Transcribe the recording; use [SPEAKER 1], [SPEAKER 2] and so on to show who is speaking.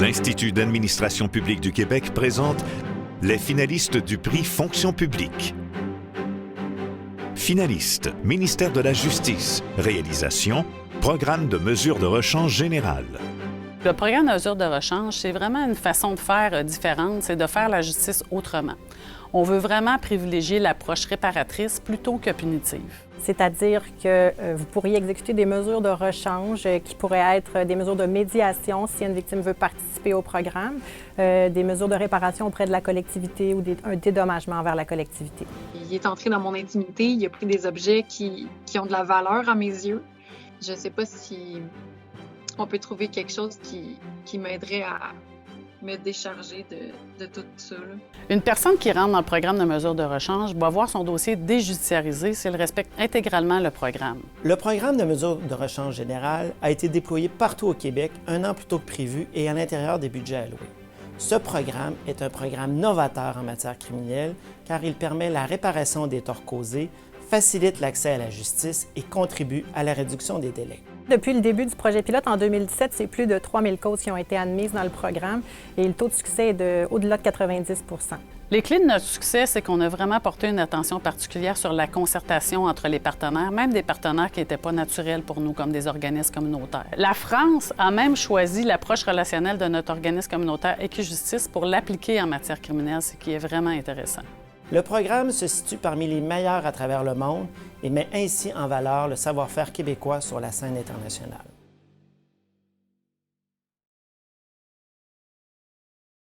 [SPEAKER 1] L'Institut d'administration publique du Québec présente les finalistes du prix Fonction publique. Finalistes, Ministère de la Justice. Réalisation, Programme de mesures de rechange général.
[SPEAKER 2] Le programme de mesures de rechange, c'est vraiment une façon de faire différente, c'est de faire la justice autrement. On veut vraiment privilégier l'approche réparatrice plutôt que punitive.
[SPEAKER 3] C'est-à-dire que vous pourriez exécuter des mesures de rechange qui pourraient être des mesures de médiation si une victime veut participer au programme, des mesures de réparation auprès de la collectivité ou un dédommagement envers la collectivité.
[SPEAKER 4] Il est entré dans mon intimité, il a pris des objets qui ont de la valeur à mes yeux. Je ne sais pas si on peut trouver quelque chose qui m'aiderait à me décharger de tout ça. Là.
[SPEAKER 2] Une personne qui rentre dans le programme de mesures de rechange doit voir son dossier déjudiciarisé si elle respecte intégralement le programme.
[SPEAKER 5] Le programme de mesures de rechange général a été déployé partout au Québec 1 an plus tôt que prévu et à l'intérieur des budgets alloués. Ce programme est un programme novateur en matière criminelle car il permet la réparation des torts causés, facilite l'accès à la justice et contribue à la réduction des délais.
[SPEAKER 3] Depuis le début du projet pilote en 2017, c'est plus de 3000 causes qui ont été admises dans le programme et le taux de succès est au-delà de 90 %.
[SPEAKER 2] Les clés de notre succès, c'est qu'on a vraiment porté une attention particulière sur la concertation entre les partenaires, même des partenaires qui n'étaient pas naturels pour nous, comme des organismes communautaires. La France a même choisi l'approche relationnelle de notre organisme communautaire Équijustice pour l'appliquer en matière criminelle, ce qui est vraiment intéressant.
[SPEAKER 5] Le programme se situe parmi les meilleurs à travers le monde et met ainsi en valeur le savoir-faire québécois sur la scène internationale.